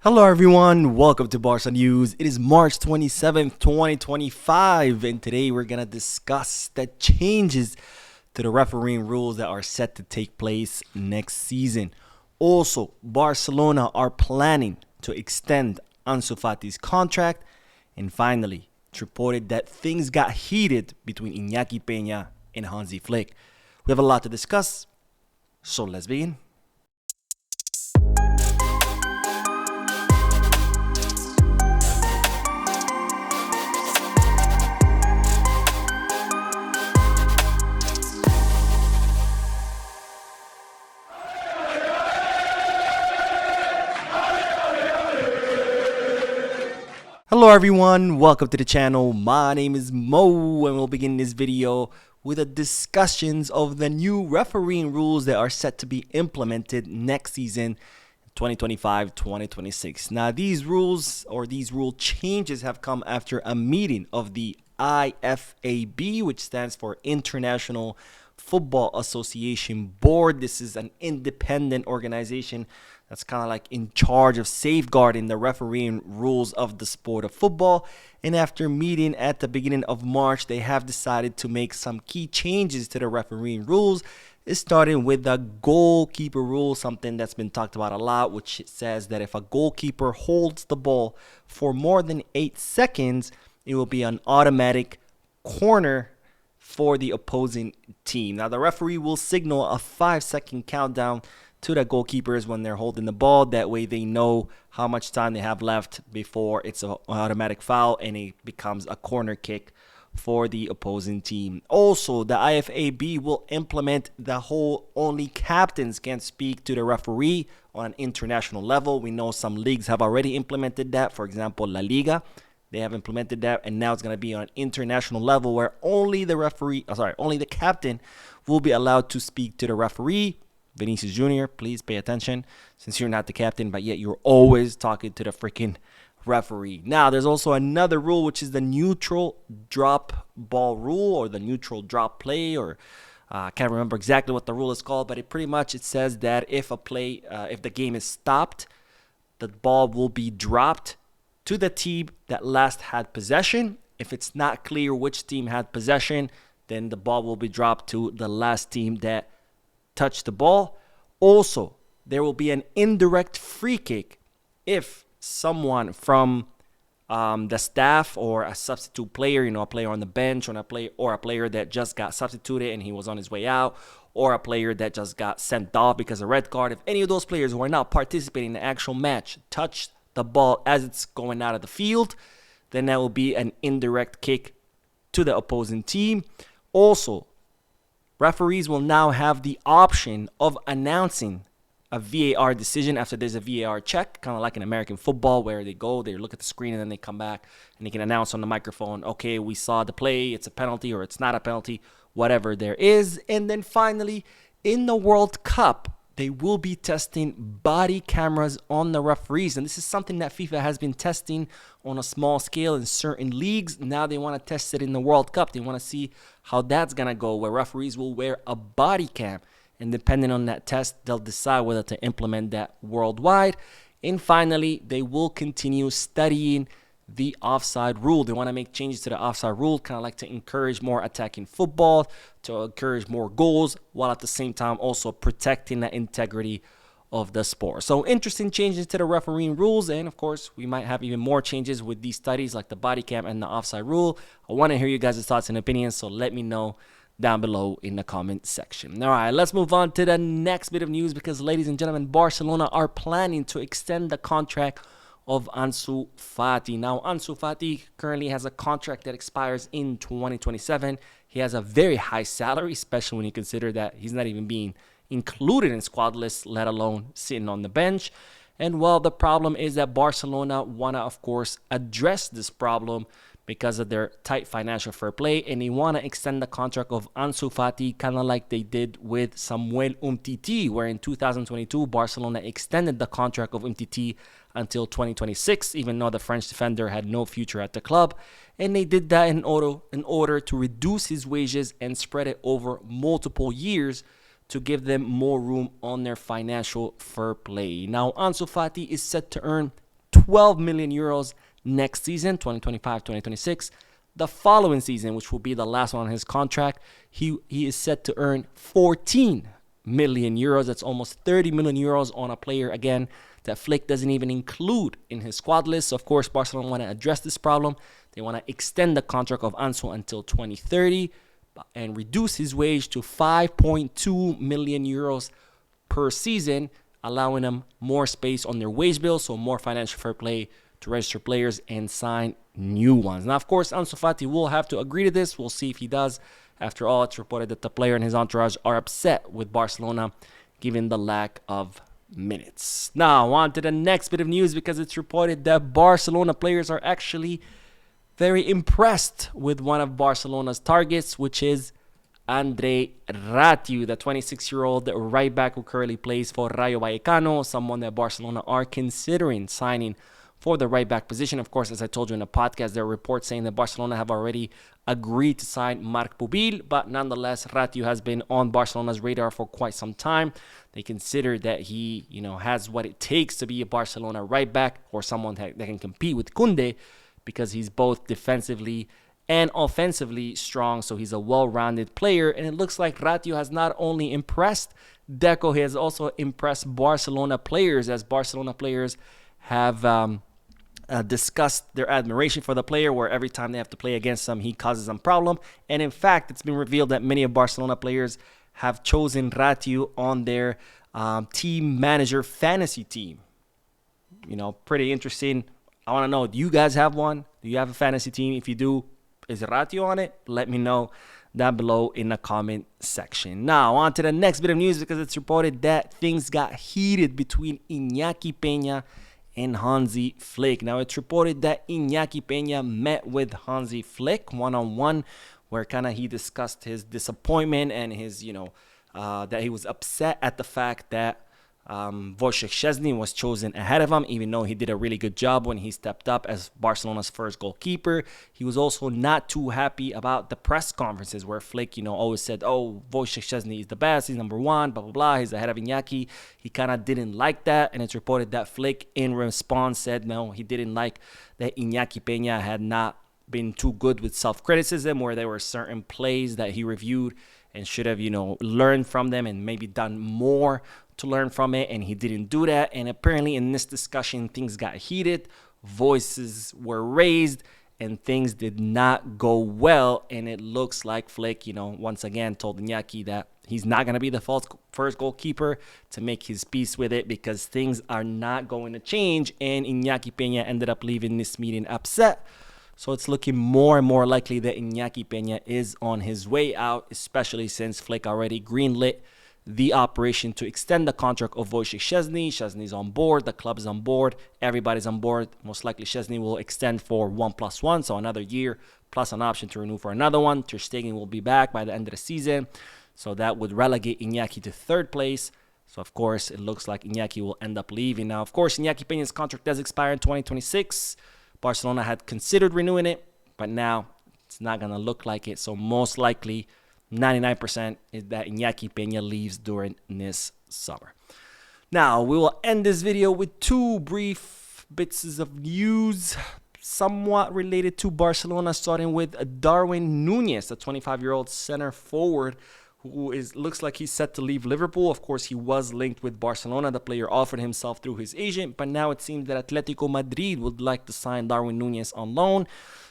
Hello everyone, welcome to Barca News. It is March 27th, 2025, and today we're going to discuss the changes to the refereeing rules that are set to take place next season. Also, Barcelona are planning to extend Ansu Fati's contract, and finally, it's reported that things got heated between Inaki Pena and Hansi Flick. We have a lot to discuss, so let's begin. Hello everyone, welcome to the channel. My name is Mo and we'll begin this video with a discussions of the new refereeing rules that are set to be implemented next season 2025-2026. Now these rules or these rule changes have come after a meeting of the IFAB, which stands for International Football Association Board. This is an independent organization that's kind of like in charge of safeguarding the refereeing rules of the sport of football. And after meeting at the beginning of March, they have decided to make some key changes to the refereeing rules. It's starting with the goalkeeper rule, something that's been talked about a lot, which says that if a goalkeeper holds the ball for more than 8 seconds, it will be an automatic corner for the opposing team. Now, the referee will signal a 5-second countdown to the goalkeepers when they're holding the ball. That way they know how much time they have left before it's an automatic foul and it becomes a corner kick for the opposing team. Also, the IFAB will implement the whole only captains can speak to the referee on an international level. We know some leagues have already implemented that. For example, La Liga, they have implemented that, and now it's going to be on an international level where only the captain will be allowed to speak to the referee. Vinicius Jr., please pay attention since you're not the captain, but yet you're always talking to the freaking referee. Now, there's also another rule, which is the neutral drop ball rule or the neutral drop play, or I can't remember exactly what the rule is called, but it says that if the game is stopped, the ball will be dropped to the team that last had possession. If it's not clear which team had possession, then the ball will be dropped to the last team that touch the ball. Also, there will be an indirect free kick if someone from the staff or a substitute player, a player on the bench or a player that just got substituted and he was on his way out, or a player that just got sent off because of a red card. If any of those players who are not participating in the actual match touch the ball as it's going out of the field, then that will be an indirect kick to the opposing team. Also, referees will now have the option of announcing a VAR decision after there's a VAR check, kind of like in American football where they look at the screen, and then they come back and they can announce on the microphone, okay, we saw the play, it's a penalty or it's not a penalty, whatever there is. And then finally, in the World Cup, they will be testing body cameras on the referees. And this is something that FIFA has been testing on a small scale in certain leagues. Now they want to test it in the World Cup. They want to see how that's going to go, where referees will wear a body cam. And depending on that test, they'll decide whether to implement that worldwide. And finally, they will continue studying the offside rule. They want to make changes to the offside rule, kind of like to encourage more attacking football, to encourage more goals, while at the same time also protecting the integrity of the sport. So interesting changes to the refereeing rules, and of course we might have even more changes with these studies like the body cam and the offside rule. I want to hear you guys' thoughts and opinions, so let me know down below in the comment section. All right, let's move on to the next bit of news, because ladies and gentlemen, Barcelona are planning to extend the contract of Ansu Fati. Now, Ansu Fati currently has a contract that expires in 2027. He has a very high salary, especially when you consider that he's not even being included in squad lists, let alone sitting on the bench. And well, the problem is that Barcelona want to, of course, address this problem because of their tight financial fair play, and they want to extend the contract of Ansu Fati kind of like they did with Samuel Umtiti, where in 2022, Barcelona extended the contract of Umtiti until 2026, even though the French defender had no future at the club. And they did that in order to reduce his wages and spread it over multiple years to give them more room on their financial fair play. Now, Ansu Fati is set to earn 12 million euros next season, 2025-2026. The following season, which will be the last one on his contract, he is set to earn 14 million euros. That's almost 30 million euros on a player, again, that Flick doesn't even include in his squad list. So of course, Barcelona want to address this problem. They want to extend the contract of Ansu until 2030 and reduce his wage to 5.2 million euros per season, allowing them more space on their wage bill, so more financial fair play to register players and sign new ones. Now, of course, Ansu Fati will have to agree to this. We'll see if he does. After all, it's reported that the player and his entourage are upset with Barcelona given the lack of minutes. Now, on to the next bit of news, because it's reported that Barcelona players are actually very impressed with one of Barcelona's targets, which is Andre Ratiu, the 26-year-old right back who currently plays for Rayo Vallecano, someone that Barcelona are considering signing for the right back position. Of course, as I told you in the podcast, there are reports saying that Barcelona have already agreed to sign Marc Pubil, but nonetheless, Ratiu has been on Barcelona's radar for quite some time. They consider that he, has what it takes to be a Barcelona right back, or someone that can compete with Koundé, because he's both defensively and offensively strong. So he's a well-rounded player, and it looks like Ratiu has not only impressed Deco, he has also impressed Barcelona players, as Barcelona players have discussed their admiration for the player, where every time they have to play against him, he causes them problem. And in fact, it's been revealed that many of Barcelona players have chosen Ratiu on their team manager fantasy team. Pretty interesting. I want to know, do you guys have one? Do you have a fantasy team? If you do, is Ratiu on it? Let me know down below in the comment section. Now, on to the next bit of news, because it's reported that things got heated between Inaki Pena and Hansi Flick. Now, it's reported that Inaki Pena met with Hansi Flick one-on-one, where he discussed his disappointment and his, that he was upset at the fact that Wojciech Szczesny was chosen ahead of him, even though he did a really good job when he stepped up as Barcelona's first goalkeeper. He was also not too happy about the press conferences where Flick, always said, oh, Wojciech Szczesny is the best, he's number one, blah, blah, blah, he's ahead of Inaki. He kind of didn't like that, and it's reported that Flick, in response, said no, he didn't like that Inaki Pena had not been too good with self-criticism, where there were certain plays that he reviewed and should have, learned from them and maybe done more to learn from it, and he didn't do that. And apparently in this discussion, things got heated, voices were raised, and things did not go well. And it looks like Flick, once again told Inaki that he's not going to be the first goalkeeper, to make his peace with it, because things are not going to change. And Inaki Pena ended up leaving this meeting upset. So it's looking more and more likely that Inaki Pena is on his way out, especially since Flick already greenlit the operation to extend the contract of Wojciech Szczesny. Szczesny's on board, the club is on board, everybody's on board. Most likely Szczesny will extend for 1+1, so another year, plus an option to renew for another one. Ter Stegen will be back by the end of the season, so that would relegate Inaki to third place. So of course, it looks like Inaki will end up leaving. Now, of course, Inaki Pena's contract does expire in 2026. Barcelona had considered renewing it, but now it's not going to look like it. So most likely, 99% is that Inaki Pena leaves during this summer. Now, we will end this video with two brief bits of news somewhat related to Barcelona, starting with Darwin Núñez, the 25-year-old center forward who looks like he's set to leave Liverpool. Of course, he was linked with Barcelona. The player offered himself through his agent, but now it seems that Atletico Madrid would like to sign Darwin Núñez on loan.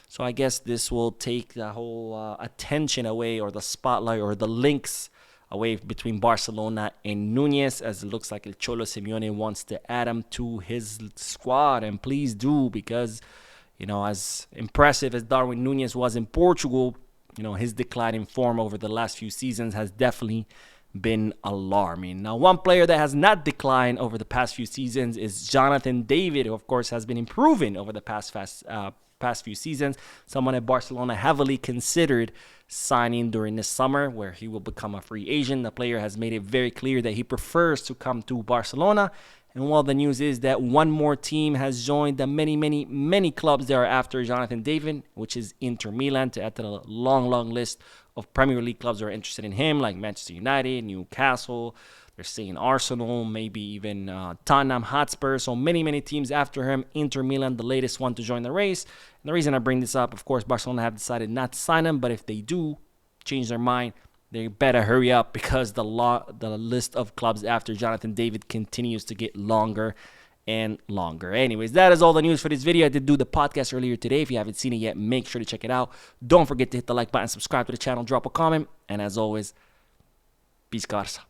So I guess this will take the whole attention away, or the spotlight, or the links away between Barcelona and Núñez, as it looks like El Cholo Simeone wants to add him to his squad. And please do, because, as impressive as Darwin Núñez was in Portugal, his decline in form over the last few seasons has definitely been alarming. Now, one player that has not declined over the past few seasons is Jonathan David, who, of course, has been improving over the past few seasons. Someone at Barcelona heavily considered signing during this summer, where he will become a free agent. The player has made it very clear that he prefers to come to Barcelona. And while the news is that one more team has joined the many clubs that are after Jonathan David, which is Inter Milan, to add to the long list of Premier League clubs that are interested in him, like Manchester United, Newcastle, They're saying Arsenal, maybe even Tottenham Hotspur. So many teams after him. Inter Milan, the latest one to join the race. And the reason I bring this up, of course, Barcelona have decided not to sign him. But if they do change their mind, they better hurry up, because the list of clubs after Jonathan David continues to get longer and longer. Anyways, that is all the news for this video. I did do the podcast earlier today. If you haven't seen it yet, make sure to check it out. Don't forget to hit the like button, subscribe to the channel, drop a comment. And as always, peace, Garza.